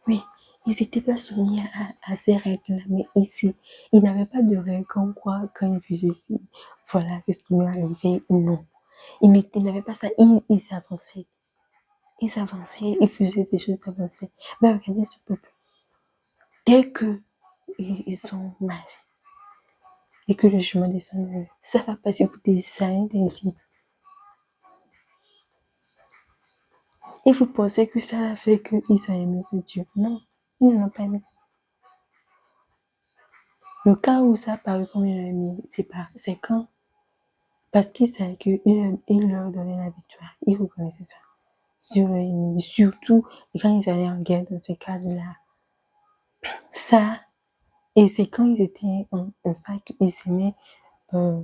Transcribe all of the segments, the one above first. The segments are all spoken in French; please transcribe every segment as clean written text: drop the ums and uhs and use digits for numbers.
Oui, ils n'étaient pas soumis à ces règles-là, mais ici, ils n'avaient pas de règles comme quoi, quand ils faisaient ci, voilà, c'est ce qui m'est arrivé ou non. Ils n'avaient pas ça, ils avançaient. Ils avançaient, ils faisaient des choses avancées. Mais regardez ce peuple. Dès que ils sont mal et que le chemin descend, ça va passer pour des années ainsi. Et vous pensez que ça a fait qu'ils ont aimé ce Dieu? Non, ils ne l'ont pas aimé. Le cas où ça a paru comme ils l'ont aimé, c'est quand, parce qu'ils savaient qu'il leur donnait la victoire. Ils reconnaissaient ça. Sur leur ennemi. Surtout quand ils allaient en guerre dans ces cadres-là. Ça, et c'est quand ils étaient en sac, ils aimaient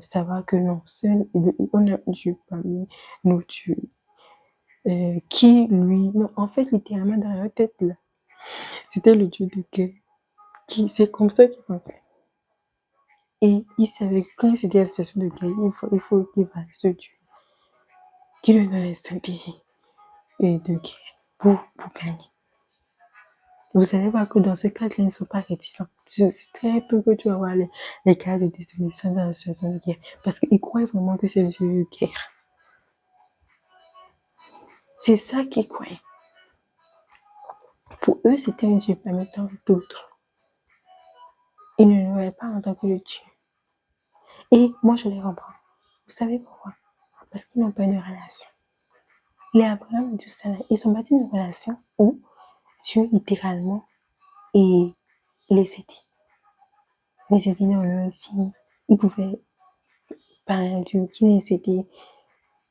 savoir que non, seul, on a un Dieu parmi nos dieux. Qui lui, non, en fait, littéralement dans leur tête là, c'était le Dieu de guerre. C'est comme ça qu'ils pensaient. Et ils savaient que quand c'était la situation de guerre, il faut qu'il va ce Dieu qui lui donne l'instant et de guerre pour gagner. Vous allez voir que dans ce cas-là, ils ne sont pas réticents. C'est très peu que tu vas voir les cas de désobéissance dans la situation de guerre. Parce qu'ils croient vraiment que c'est le Dieu de guerre. C'est ça qu'ils croyaient. Pour eux, c'était un Dieu parmi tant d'autres. Ils ne le voyaient pas en tant que le Dieu. Et moi, je les comprends. Vous savez pourquoi? Parce qu'ils n'ont pas de relation. Les Abraham et tout ça, ils sont bâtis une relation où Dieu, littéralement, et les aidait. Les aidait dans leur vie. Ils pouvaient parler à Dieu, qui les aidait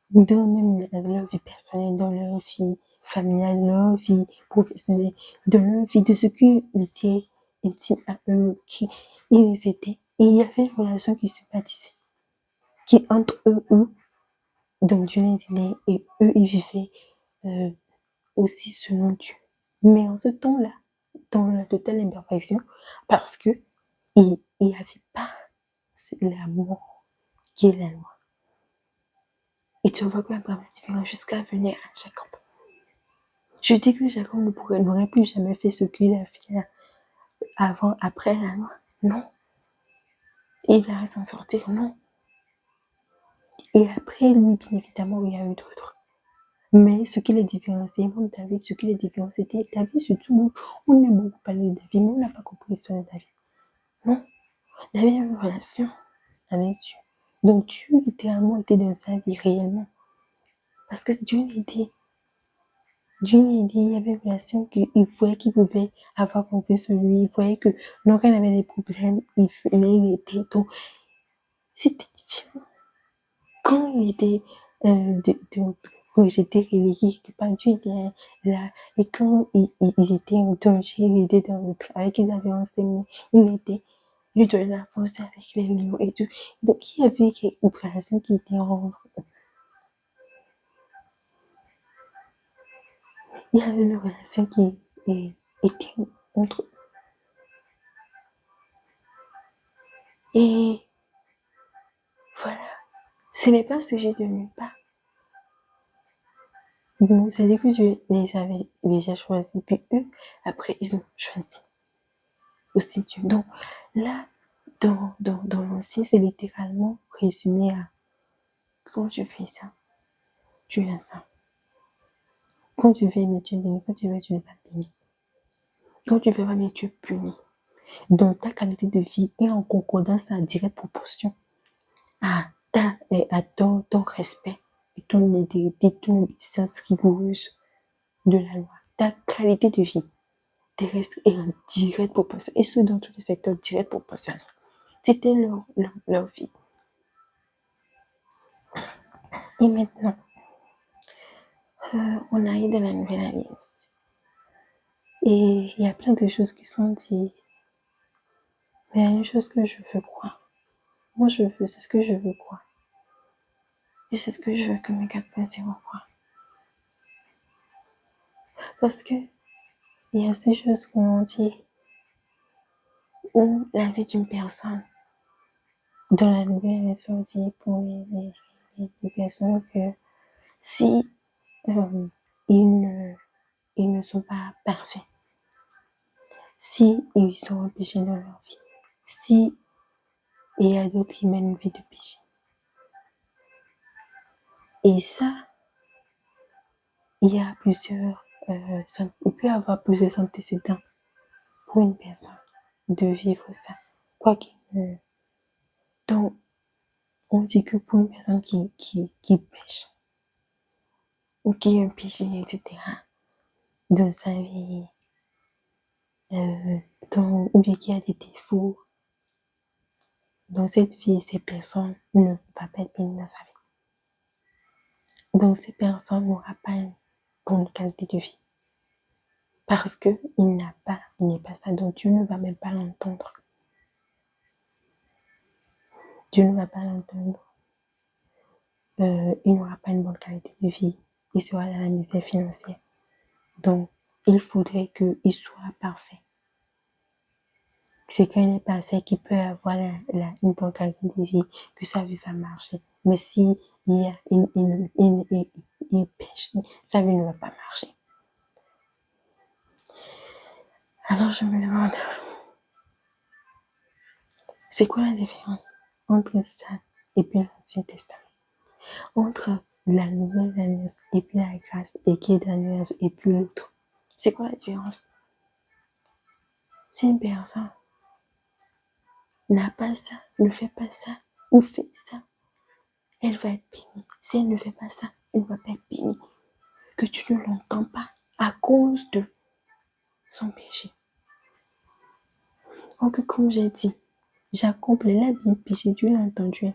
dans même leur vie personnelle, dans leur vie familiale, leur vie professionnelle, dans leur vie de ce qui était intime à eux, qui ils étaient. Et il y avait une relation qui se bâtissait, qui entre eux, donc Dieu les aidait et eux, ils vivaient aussi selon Dieu. Mais en ce temps-là, dans la totale imperfection, parce que il n'y avait pas l'amour qui est la loi. Et tu vois qu'Abraham c'est différent jusqu'à venir à Jacob. Je dis que Jacob n'aurait plus jamais fait ce qu'il a fait là, avant, après la loi. Non. Il va s'en sortir, non. Et après lui, bien évidemment, il y a eu d'autres. Mais ce qui les différencie, même David, ce qui les différencie, c'était David, surtout, on aime beaucoup parler de David, mais on n'a pas compris l'histoire de David. Non. David avait une relation avec Dieu. Donc Dieu, littéralement, était dans sa vie réellement. Parce que Dieu l'était. Dieu l'était, il y avait une relation qu'il voyait qu'il pouvait avoir confiance en lui. Il voyait que non, quand il avait des problèmes, il était. Donc, c'était différent. Quand il était rejeté, relégué, que pas Dieu était là. Et quand il était en danger, il était dans le travail qu'ils avaient enseigné, il était lui donnait la force avec les lions et tout. Donc, il y avait une relation qui était en il y avait une relation qui était entre eux. Et voilà, ce n'est pas sujet de nulle part. Donc, c'est-à-dire que je les avais déjà choisis, puis eux, après, ils ont choisi aussi Dieu. Donc, là, dans l'ancien, c'est littéralement résumé à quand tu fais ça, tu as ça. Quand tu fais aimer, tu es béni. Quand tu veux, tu n'es pas béni. Quand tu fais pas bien, tu es puni. Donc, ta qualité de vie est en concordance à directe proportion à ton respect et ton intégrité, ton obéissance rigoureuse de la loi. Ta qualité de vie terrestre est en directe proportion, et ce dans tous les secteurs, directe proportion. C'était leur vie. Et maintenant, on arrive dans la nouvelle alliance. Et il y a plein de choses qui sont dites. Mais il y a une chose que je veux croire. Moi, c'est ce que je veux croire. Et c'est ce que je veux que mes 4.0 croient. Parce que il y a ces choses qu'on dit où la vie d'une personne, dans la nouvelle version, dit pour les personnes que si ils ne sont pas parfaits, si ils sont empêchés dans leur vie, si il y a d'autres qui mènent une vie de péché. Et ça, il y a plusieurs, il peut y avoir plusieurs antécédents pour une personne de vivre ça, quoi qu'il ne. Donc, on dit que pour une personne qui pêche, ou qui a un péché, etc., dans sa vie, ou bien qui a des défauts, dans cette vie, ces personnes ne vont pas être bénies dans sa vie. Donc, ces personnes n'auront pas une bonne qualité de vie. Parce qu'il n'est pas ça. Donc, Dieu ne va même pas l'entendre. Dieu ne va pas l'entendre. Il n'aura pas une bonne qualité de vie. Il sera dans la misère financière. Donc, il faudrait qu'il soit parfait. C'est quand il est parfait qu'il peut avoir une bonne qualité de vie, que sa vie va marcher. Mais si il pêche, sa vie ne va pas marcher. Alors je me demande, c'est quoi la différence entre ça et puis l'Ancien Testament? Entre la Nouvelle Alliance et puis la grâce et qui est dans l'Alliance et puis l'autre. C'est quoi la différence? Si une personne n'a pas ça, ne fait pas ça, ou fait ça, elle va être bénie. Si elle ne fait pas ça, elle ne va pas être bénie. Que tu ne l'entends pas à cause de son péché. Donc, comme j'ai dit, Jacob, il a bien péché, Dieu l'a entendu.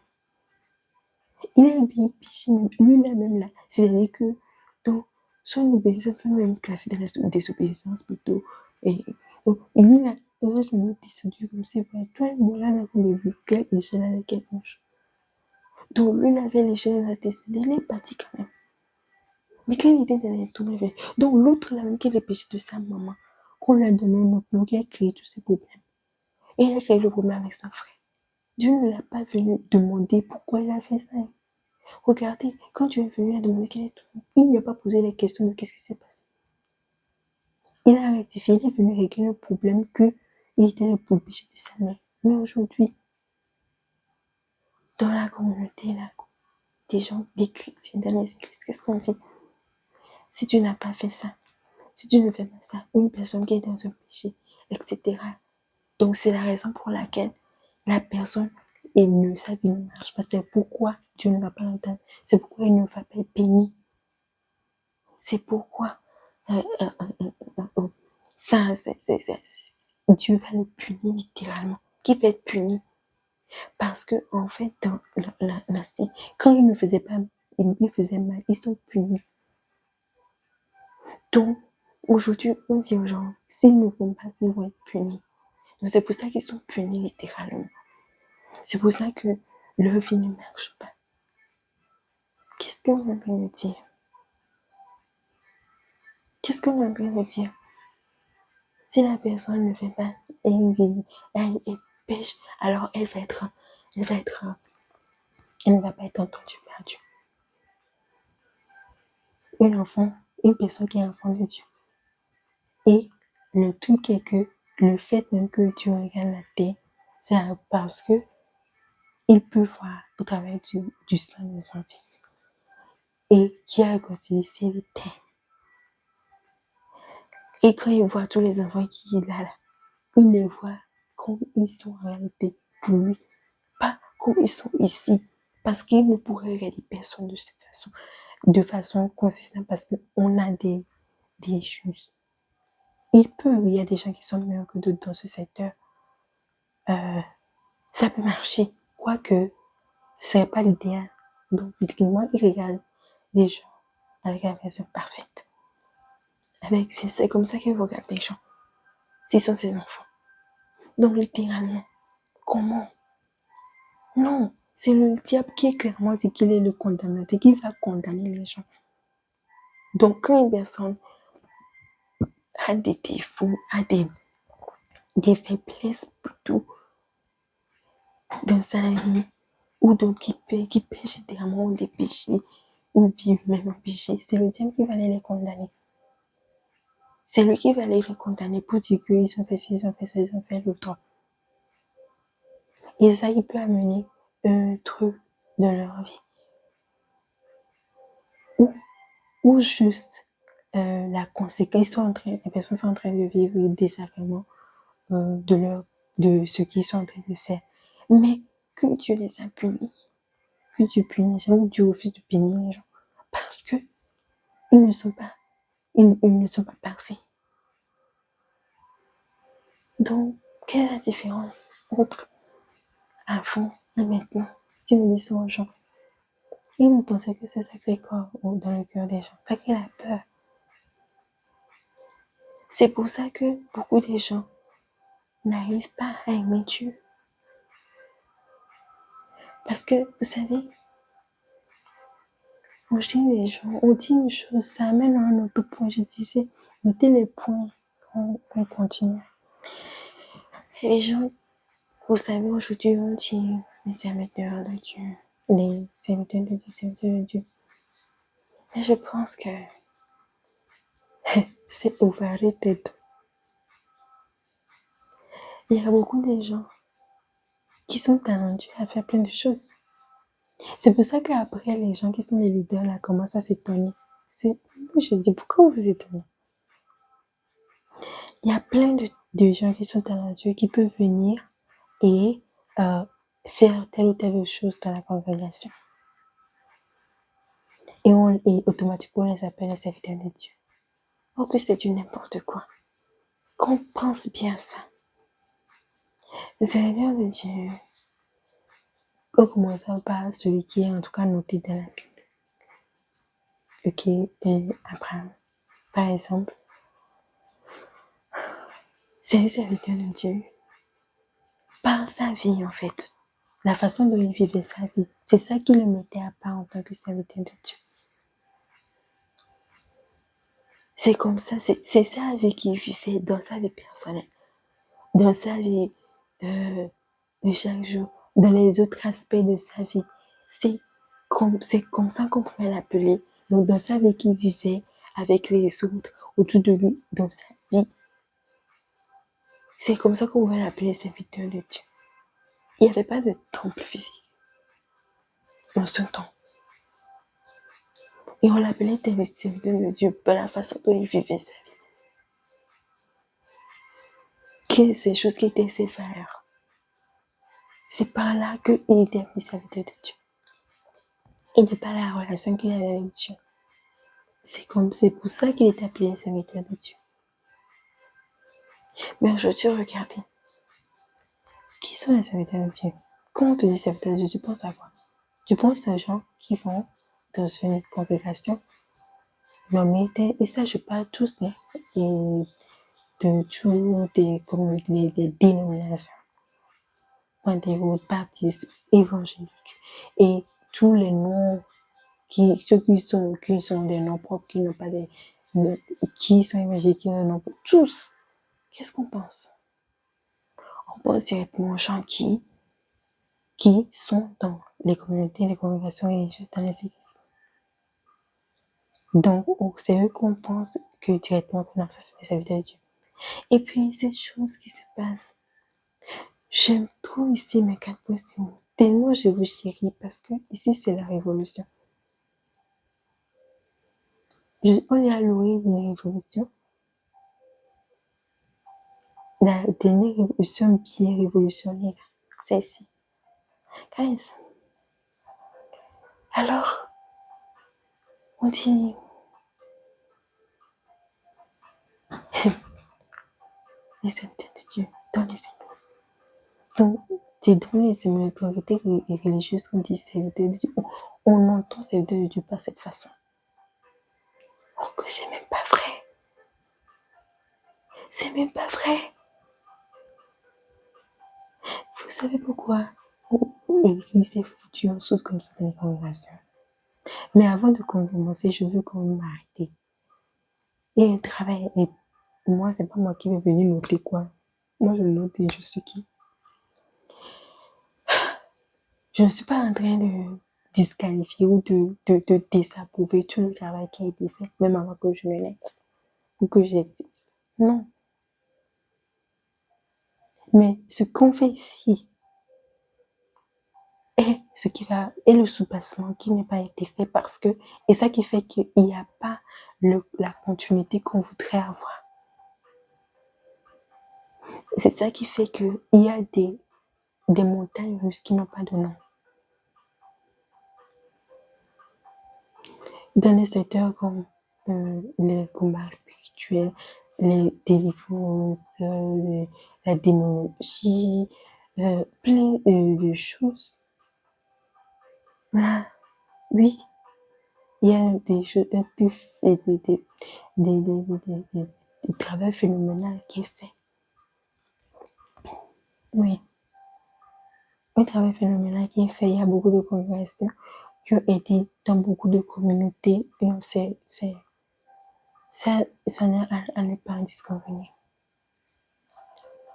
Il a bien péché, lui, il a même là. C'est-à-dire que, donc, son obéissance peut même classer dans la désobéissance plutôt. Et donc, lui, là, je me descendu comme c'est vrai. Toi et moi, là, on a vu quelle échelle avec quelle manche. Donc, lui, il avait l'échelle, il a descendu, il est parti quand même. Mais quand il était dans les tours, donc l'autre, là, même, qui a le péché de sa maman, qu'on lui a donné un autre, qui a créé tous ces problèmes. Et il a fait le problème avec son frère. Dieu ne l'a pas venu demander pourquoi il a fait ça. Regardez, quand Dieu est venu à demander quel est tout, il ne lui a pas posé la question de qu'est-ce qui s'est passé. Il a rectifié, il est venu régler le problème qu'il était le péché de sa mère. Mais aujourd'hui, dans la communauté, là, des gens, des chrétiens dans les églises, qu'est-ce qu'on dit? Si tu n'as pas fait ça, si tu ne fais pas ça, une personne qui est dans un péché, etc. Donc, c'est la raison pour laquelle la personne, sa vie ne marche pas. C'est pourquoi Dieu ne va pas l'entendre. C'est pourquoi il ne va pas être béni. C'est pourquoi ça, Dieu va le punir littéralement. Qui va être puni? Parce que, en fait, dans quand ils ne faisaient pas, ils faisaient mal, ils sont punis. Donc, aujourd'hui, on dit aux gens, s'ils ne font pas, ils vont être punis. Donc, c'est pour ça qu'ils sont punis littéralement. C'est pour ça que leur vie ne marche pas. Qu'est-ce qu'on est en train de dire? Qu'est-ce qu'on est en train de dire? Si la personne ne fait pas elle pêche, alors elle ne va pas être entendue par Dieu. Une personne qui est enfant de Dieu. Et le truc est que le fait même que Dieu regarde la terre, c'est parce que il peut voir au travers du sang de son fils. Et qui a réconcilié ciel et terre. Et quand il voit tous les enfants qu'il a là, il les voit comme ils sont en réalité pour lui, pas comme ils sont ici. Parce qu'il ne pourrait regarder personne de façon consistante, parce qu'on a des choses. Il y a des gens qui sont meilleurs que d'autres dans ce secteur. Ça peut marcher, quoique ce n'est pas l'idéal. Donc, moi, il regarde les gens avec la version parfaite. C'est comme ça qu'il regarde les gens. S'ils sont ses enfants. Donc, littéralement, comment? Non, c'est le diable qui est clairement dit qu'il est le condamnateur, qui va condamner les gens. Donc, quand une personne a des défauts, a des faiblesses plutôt dans sa vie, ou donc qui pêche littéralement des péchés, ou vivent même en péché, c'est le diable qui va aller les condamner. c'est lui qui va aller les condamner pour dire qu'ils ont fait ci, ils ont fait ça, ils ont fait l'autre. Et ça, il peut amener un truc dans leur vie. Ou juste la conséquence, les personnes sont en train de vivre le désagrément de ce qu'ils sont en train de faire. Mais que Dieu les a punis, que Dieu punisse, ou Dieu refuse de punir les gens, parce que ils ne sont pas, ils ne sont pas parfaits. Donc, quelle est la différence entre avant et maintenant? Si nous disons aux gens, et vous pensez que c'est Sacré-Cœur ou dans le cœur des gens, ça crée la peur. C'est pour ça que beaucoup de gens n'arrivent pas à aimer Dieu. Parce que, vous savez, quand je dis les gens, on dit une chose, ça amène à un autre point. Je disais, notez les points qu'on continue. Les gens, vous savez, aujourd'hui, on dit les serviteurs de Dieu, les serviteurs de Dieu, les serviteurs de Dieu. Mais je pense que c'est overrated. Il y a beaucoup de gens qui sont talentueux à faire plein de choses. C'est pour ça qu'après, les gens qui sont les leaders là commencent à s'étonner. Je dis, pourquoi vous vous étonnez? Il y a plein de gens qui sont talentueux qui peuvent venir et faire telle ou telle chose dans la congrégation. Et automatiquement, on les appelle les serviteurs de Dieu. Or que c'est du n'importe quoi. Qu'on pense bien ça. Les serviteurs de Dieu, on commence par celui qui est en tout cas noté dans la Bible. Ok, et Abraham, par exemple. C'est le serviteur de Dieu. Par sa vie, en fait. La façon dont il vivait sa vie. C'est ça qui le mettait à part en tant que serviteur de Dieu. C'est comme ça, c'est sa vie qu'il vivait dans sa vie personnelle, dans sa vie de chaque jour, dans les autres aspects de sa vie. C'est comme ça qu'on pourrait l'appeler. Donc, dans sa vie qu'il vivait avec les autres autour de lui, dans sa vie. C'est comme ça qu'on pourrait l'appeler serviteur de Dieu. Il n'y avait pas de temple physique dans ce temps. Et on l'appelait serviteur de Dieu par la façon dont il vivait sa vie. Que ces choses qui étaient ses valeurs. C'est par là qu'il était appelé serviteur de Dieu. Et de par la relation qu'il avait avec Dieu. C'est pour ça qu'il est appelé serviteur de Dieu. Mais aujourd'hui, regardez. Qui sont les serviteurs de Dieu? Quand on te dit serviteur de Dieu, tu penses à quoi? Tu penses aux gens qui vont dans une congrégation nommée, et ça je parle tous, hein, et de toutes des dénominations, pentecôte, baptiste, évangélique, et tous les noms ceux qui sont des noms propres, qui n'ont pas des qui sont évangéliques, qui ont des noms propres, tous. Qu'est-ce qu'on pense? On pense directement aux gens qui sont dans les communautés, les congrégations religieuses, dans les églises. Donc, c'est eux qu'on pense que directement que non, ça c'est des serviteurs de Dieu. Et puis, cette chose qui se passe, j'aime trop ici mes 4 postes, tellement je vous chéris parce que ici c'est la révolution. On est à l'origine d'une révolution. La dernière révolution bien révolutionnaire, c'est ici. Guys, alors, on dit les serviteurs de Dieu dans les églises. Donc, c'est dans les minorités religieuses qu'on dit serviteurs de Dieu. On entend serviteurs de Dieu par cette façon. Oh, que c'est même pas vrai. C'est même pas vrai. Vous savez pourquoi l'Église est foutue en dessous comme ça dans les congrégations? Mais avant de commencer, je veux quand même m'arrêter. Et un travail, et moi, c'est pas moi qui vais venir noter quoi. Moi, je note et je suis qui. Je ne suis pas en train de disqualifier ou de désapprouver tout le travail qui a été fait, même avant que je ne laisse. ou que j'existe. Non. Mais ce qu'on fait ici est ce qui va, est le soubassement qui n'a pas été fait parce que, et ça qui fait qu'il n'y a pas la continuité qu'on voudrait avoir. C'est ça qui fait qu'il y a des montagnes russes qui n'ont pas de nom. Dans les secteurs comme les combats spirituels, les délivrances, la démonologie, plein de choses. Là, oui, il y a des choses, des travail phénoménal qui est fait. Oui, un travail phénoménal qui est fait. Il y a beaucoup de congrégations qui ont été dans beaucoup de communautés et on sait, ça n'est à ne pas en disconvenir.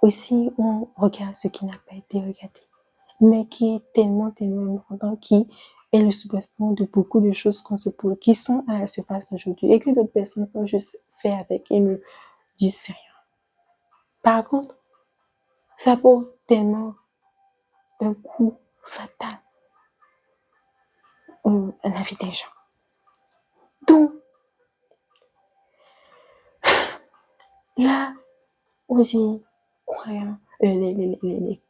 Aussi, on regarde ce qui n'a pas été regardé, mais qui est tellement, tellement important, qui est le soubassement de beaucoup de choses qu'on se pose, qui sont à la surface aujourd'hui et que d'autres personnes ont juste fait avec et ne disent rien. Par contre, ça porte tellement un coup fatal à la vie des gens. Donc, là, aussi, croyant, les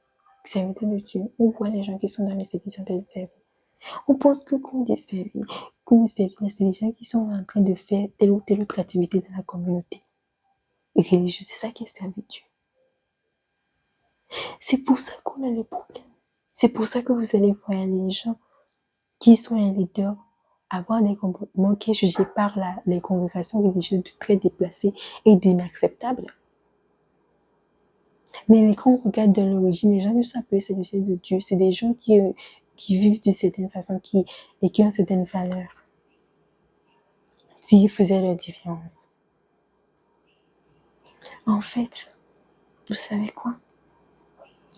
serviteurs de Dieu, on voit les gens qui sont dans les éditions de servir. On pense que qu'on dit servir, c'est des gens qui sont en train de faire telle ou telle autre activité dans la communauté religieuse. C'est ça qui est servir Dieu. C'est pour ça qu'on a les problèmes. C'est pour ça que vous allez voir les gens qui sont les leaders avoir des comportements qui sont jugés par les congrégations religieuses de très déplacés et d'inacceptables. Mais quand on regarde de l'origine, les gens qui sont appelés serviteurs de Dieu, c'est des gens qui vivent d'une certaine façon et qui ont certaines valeurs. S'ils faisaient la différence. En fait, vous savez quoi?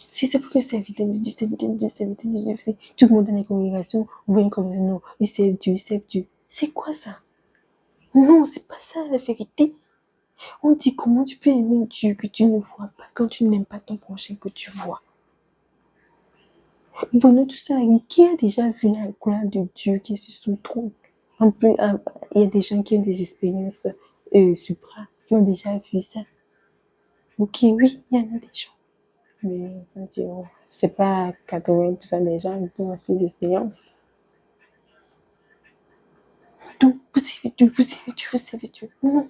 Si c'est pour que serviteur de Dieu, serviteur de Dieu, serviteur de Dieu, c'est tout le monde dans les congrégations, on voit une communauté, non, ils servent Dieu, ils servent Dieu. C'est quoi ça? Non, c'est pas ça la vérité. On dit comment tu peux aimer Dieu que tu ne vois pas quand tu n'aimes pas ton prochain que tu vois. Bon, tout ça, qui a déjà vu la gloire de Dieu qui est sur son trône? En plus, il y a des gens qui ont des expériences supra, qui ont déjà vu ça. Ok, oui, il y en a des gens. Mais c'est pas 80% des gens qui ont ces expériences. Donc, vous savez Dieu, vous savez Dieu, vous savez Dieu. Non.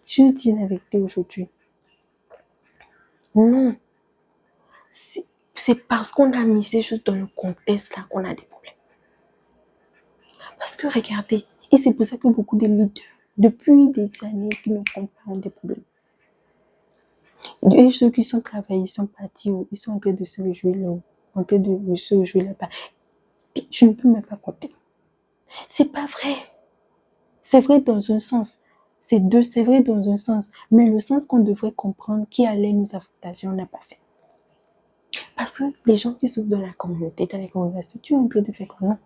Dieu dit la vérité aujourd'hui. Non. C'est parce qu'on a mis ces choses dans le contexte là qu'on a des problèmes. Parce que regardez, et c'est pour ça que beaucoup de leaders, depuis des années, qui ne font pas ont des problèmes. Et ceux qui sont travaillés, ils sont partis, ils sont en train de se réjouir là, en train de se réjouir là-bas. Je ne peux même pas compter. C'est pas vrai. C'est vrai dans un sens. C'est vrai dans un sens. Mais le sens qu'on devrait comprendre qui allait nous avantager, on n'a pas fait. Parce que les gens qui sont dans la communauté, dans les congrégations, tu es en train de faire comment?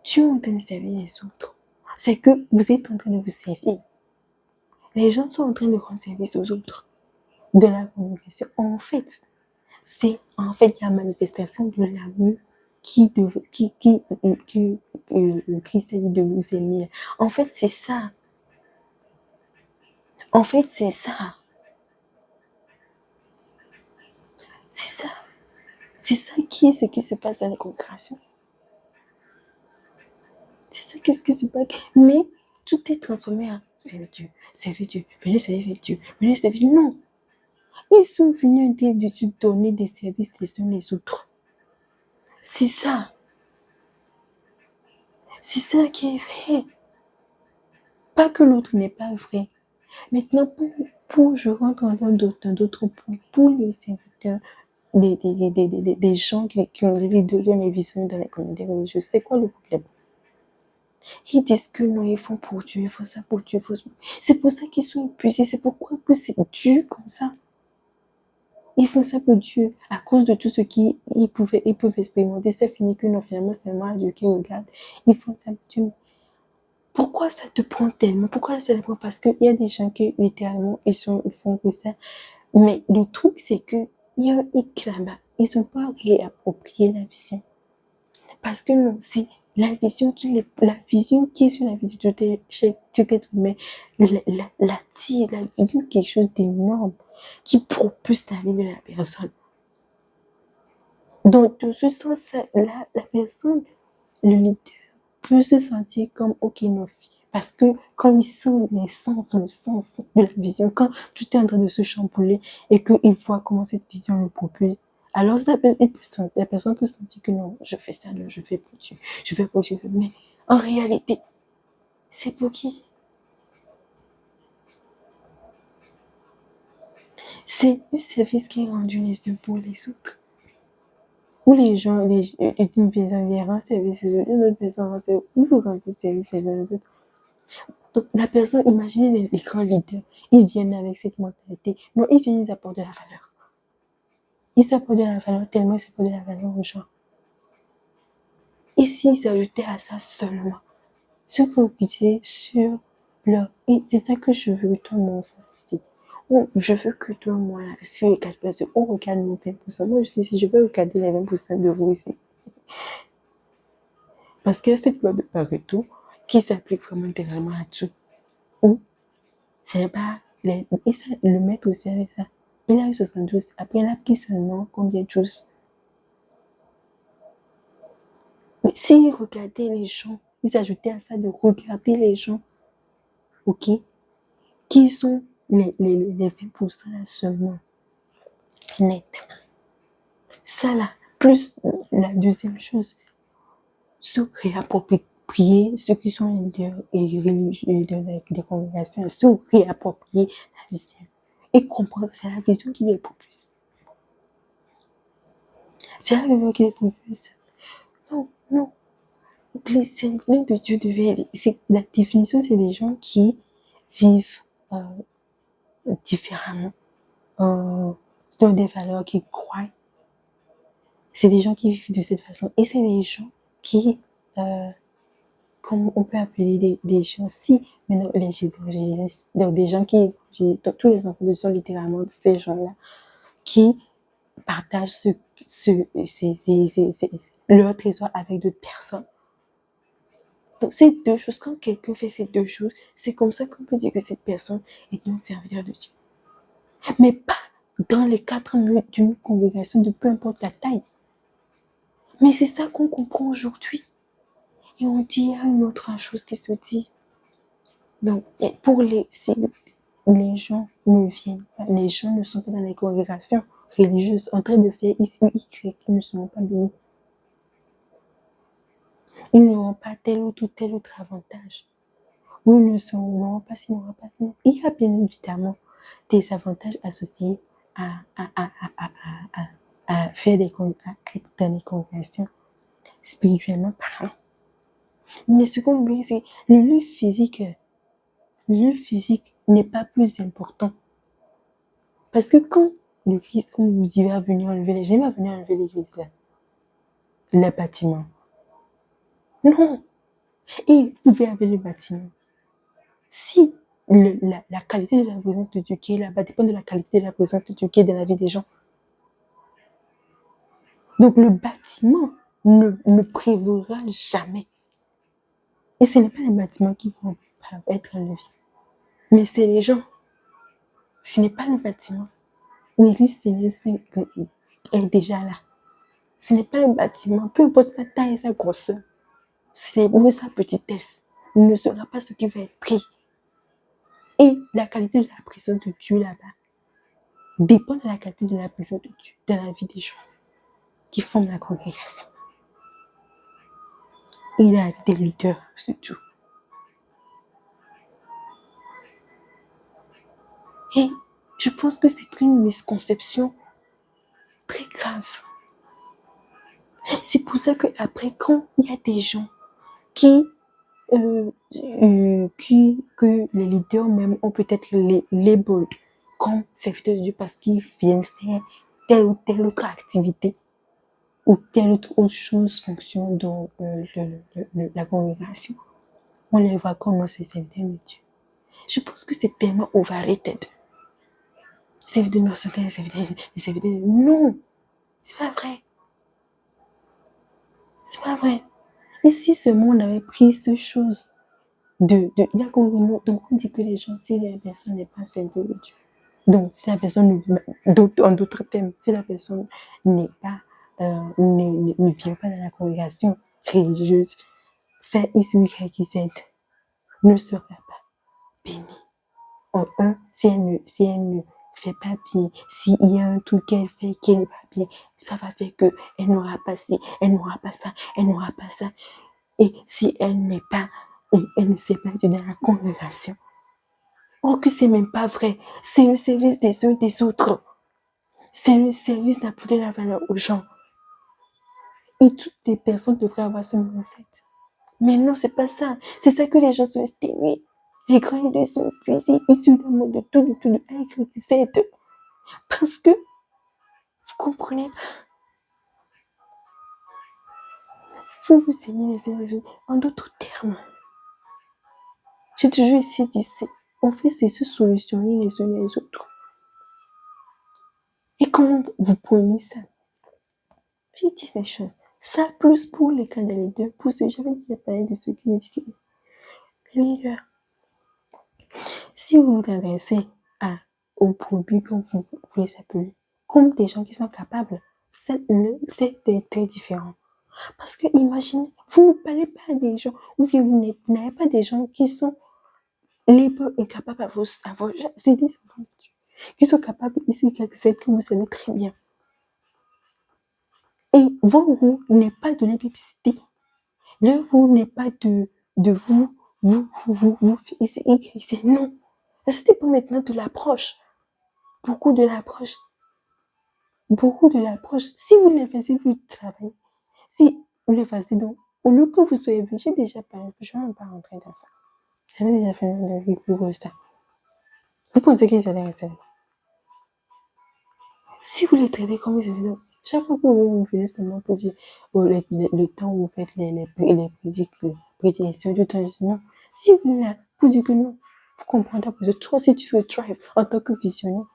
Tu es en train de servir les autres. C'est que vous êtes en train de vous servir. Les gens sont en train de rendre service aux autres de la congrégation. En fait, c'est la manifestation de l'amour le Christ a dit de vous aimer. En fait, c'est ça. En fait, c'est ça. C'est ça. C'est ça qui est ce qui se passe dans la congrégation. C'est ça qu'est-ce qui se passe. Mais tout est transformé en servir Dieu, servir Dieu, venez servir Dieu, venez servir. Non. Ils sont venus de donner des services les uns les autres. C'est ça. C'est ça qui est vrai. Pas que l'autre n'est pas vrai. Maintenant, je rentre dans d'autres points. Pour les serviteurs, des gens qui ont les visions dans les communautés religieuses, c'est quoi le problème? Ils disent que non, ils font pour Dieu, ils font ça pour Dieu. C'est pour ça qu'ils sont épuisés. C'est pourquoi c'est dur comme ça. Ils font ça pour Dieu à cause de tout ce qu'ils peuvent expérimenter. C'est fini que non, finalement, c'est moi Dieu qui regarde. Ils font ça pour Dieu. Pourquoi ça te prend tellement? Pourquoi ça te prend? Parce qu'il y a des gens qui, littéralement, ils font que ça. Mais le truc, c'est que il y a un hic là-bas. Ils n'ont pas réapproprié la vision. Parce que non, c'est la vision qui est sur la vie de tout être humain, la vision quelque chose d'énorme qui propulse la vie de la personne. Donc, dans ce sens-là, la personne, le leader, peut se sentir comme ok, non. Parce que quand il sent le sens de la vision, quand tout est en train de se chambouler et qu'il voit comment cette vision le propulse, alors la personne peut sentir que non, je fais ça, non, je fais pour Dieu, je fais pour Dieu. Mais en réalité, c'est pour qui? C'est le service qui est rendu les uns pour les autres. Où les gens, une personne vient rendre service, une autre personne rend service, où vous rendez service les uns aux autres. Donc, la personne, imaginez les grands leaders, ils viennent avec cette mentalité. Non, ils viennent, ils apportent de la valeur. Ils apportent de la valeur tellement ils apportent de la valeur aux gens. Et s'ils s'ajoutaient à ça seulement, se focaliser sur leur... Et c'est ça que je veux que tout le monde fasse ici. Je veux que tout le monde, sur les 4%, on regarde nos 20%. Moi, je veux regarder les 20% de vous ici. Parce qu'il y a cette loi de Pareto qui s'applique vraiment intégralement à tout. Ou, c'est pas... le maître aussi avec ça. Il a eu 72. Après, il a pris seulement combien de choses? Mais s'ils regardaient les gens, ils ajoutaient à ça de regarder les gens, ok, qui sont les 20% là seulement, net. Ça là, plus la deuxième chose, se réapproprier ceux qui sont leaders et religieux des congrégations, se réapproprier la vision et comprendre que c'est la vision qui les propulse. C'est la vision qui les propulse. Non, non. C'est le de Dieu devait. La définition, c'est des gens qui vivent différemment, dans des valeurs qu'ils croient. C'est des gens qui vivent de cette façon. Et c'est des gens qui, comme on peut appeler des gens, si maintenant les évangélistes, donc des gens qui donc tous les enfants de sont littéralement de ces gens-là, qui partagent leur trésor avec d'autres personnes. Donc, ces deux choses, quand quelqu'un fait ces deux choses, c'est comme ça qu'on peut dire que cette personne est un serviteur de Dieu. Mais pas dans les 4 murs d'une congrégation de peu importe la taille. Mais c'est ça qu'on comprend aujourd'hui. Et on dit, il y a une autre chose qui se dit. Donc, si les gens ne viennent pas, les gens ne sont pas dans les congrégations religieuses en train de faire X ou Y, ils ne seront pas bénis. Ils n'auront pas tel autre avantage. Ou ils ne seront pas ci, n'auront pas ça. Il y a bien évidemment des avantages associés à faire à être dans les congrégations spirituellement parlant. Mais ce qu'on oublie, c'est le lieu physique. Le lieu physique n'est pas plus important. Parce que quand le Christ, comme vous dit, va venir enlever l'église, il va venir enlever l'église là, le bâtiment. Non, il pouvait enlever le bâtiment. Si la qualité de la présence de Dieu qui est là-bas dépend de la qualité de la présence de Dieu qui est dans la vie des gens. Donc le bâtiment ne prévaudra jamais. Et ce n'est pas les bâtiments qui vont être enlevés, mais c'est les gens. Ce n'est pas le bâtiment. L'église céleste est déjà là. Ce n'est pas le bâtiment, peu importe sa taille et sa grosseur, ou sa petitesse, ne sera pas ce qui va être pris. Et la qualité de la présence de Dieu là-bas dépend de la qualité de la présence de Dieu dans la vie des gens qui forment la congrégation. Et il a des leaders, surtout. Et je pense que c'est une misconception très grave. C'est pour ça qu'après, quand il y a des gens que les leaders même ont peut-être les labels comme serviteurs de Dieu parce qu'ils viennent faire telle ou telle autre activité ou telle autre chose fonction dans la congrégation. on les voit comme ces serviteurs de Dieu. Je pense que c'est tellement overrated. Serviteurs de serviteurs. Non, c'est pas vrai. C'est pas vrai. Et si ce monde avait pris ces choses là, on dit que les gens, si la personne n'est pas serviteur de Dieu, donc si la personne, en d'autres termes, si la personne n'est pas, ne vient pas dans la congrégation religieuse, faire X, Y, Z ne sera pas bénie. En un, si elle ne fait pas bien, s'il y a un truc qu'elle fait qui n'est pas bien, ça va faire que elle n'aura pas ci, elle n'aura pas ça, elle n'aura pas ça. Et si elle n'est pas, elle ne s'est pas dans la congrégation. Oh, que c'est même pas vrai. C'est le service des uns et des autres. C'est le service d'apporter la valeur aux gens. Et toutes les personnes devraient avoir ce mindset. Mais non, c'est pas ça. C'est ça que les gens sont estimés. Les grands idées sont issus d'un monde de tout, de A, parce que, vous comprenez pas, vous vous aimez les uns les autres. En d'autres termes, j'ai toujours essayé de dire, on fait c'est se solutionner les uns les autres. Et comment vous prenez ça? J'ai dit les choses. Ça, plus pour les cas de leader, pour ceux, j'avais déjà parlé de ceux qui me disent leader. Si vous vous adressez aux brebis, comme vous les appelez, comme des gens qui sont capables, c'est très différent. Parce que imaginez, vous ne parlez pas à des gens, ou bien vous n'avez pas des gens qui sont libres et capables à vos c'est des enfants qui sont capables ici, que vous savez très bien. Et vos goûts n'est pas de la publicité. Le vous n'est pas de vous, c'est non. Ça dépend maintenant de l'approche. Beaucoup de l'approche. Si vous le faites, vous travaillez. Si vous le faites, donc, au lieu que vous soyez vu, j'ai déjà parlé, je ne vais même pas rentrer dans ça. J'avais déjà fait une vidéo pour ça. Vous pensez qu'ils allaient rester là? Si vous les traitez comme des évidents, chaque fois que vous venez seulement pour dire le temps où vous faites les prédictions du temps, non. Si vous venez là pour dire que non, vous comprenez pas, toi si tu veux thrive en tant que visionnaire,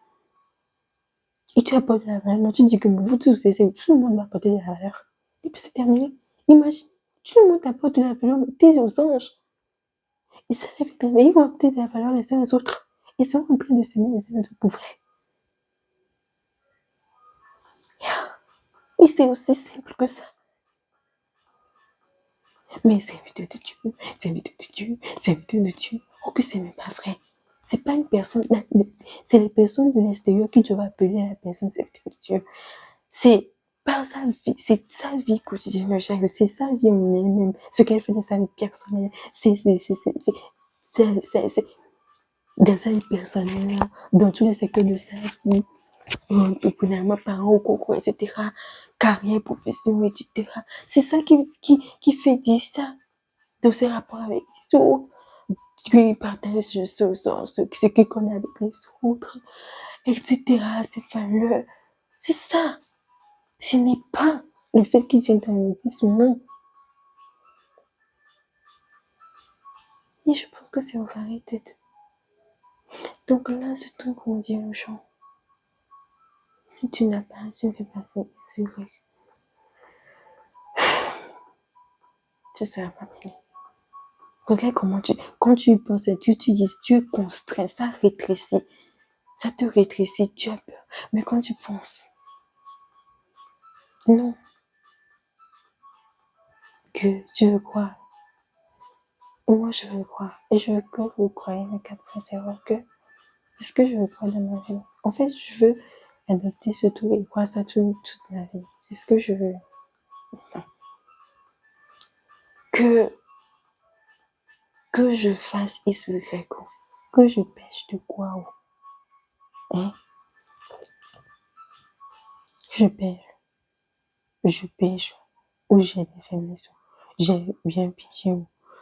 et tu apportes de la valeur, non, tu dis que vous tous, tout le monde va apporter de la valeur. Et puis c'est terminé. Imagine, tout le monde apporte de la valeur, mais t'es aux anges. Et ça les fait bien, mais ils vont apporter de la valeur les uns aux autres. Ils sont en train de s'aimer les uns les autres pour vrai. Et c'est aussi simple que ça. Mais c'est invité de Dieu, c'est invité de Dieu, c'est invité de Dieu. Oh, que c'est même pas vrai. C'est pas une personne, c'est les personnes de l'extérieur qui doivent appeler la personne serviteur de Dieu. C'est pas sa vie, c'est sa vie quotidienne de chaque, c'est sa vie en elle-même, ce qu'elle fait dans sa vie personnelle, c'est dans sa vie personnelle, dans tous les secteurs de sa vie, entrepreneuriat, parents au concours, etc., carrière, profession, etc. C'est ça qui fait dire ça dans ses rapports avec les autres, qui partage ce qu'il connaît avec les autres, etc. Ces valeurs. C'est ça. Ce n'est pas le fait qu'il vienne dans l'église ou non. Et je pense que c'est overrated. Donc là, ce truc qu'on dit aux gens, si tu n'as pas, tu ne fais pas ça, c'est vrai. Tu ne seras pas béni. Regarde comment quand tu y penses, tu dis, tu es constraint, ça rétrécit. Ça te rétrécit, tu as peur. Mais quand tu penses, non, que tu veux croire. Moi, je veux croire. Et je veux que vous croyez mes 4.0, que c'est ce que je veux croire dans ma vie. En fait, je veux adopter ce truc et croire ça toute ma vie. C'est ce que je veux. Que je fasse X, Y, que je pêche de quoi, hein? Je pêche, où j'ai des faiblesses, j'ai bien pitié,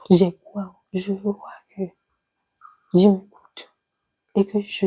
j'ai quoi, je veux voir que Dieu m'écoute et que je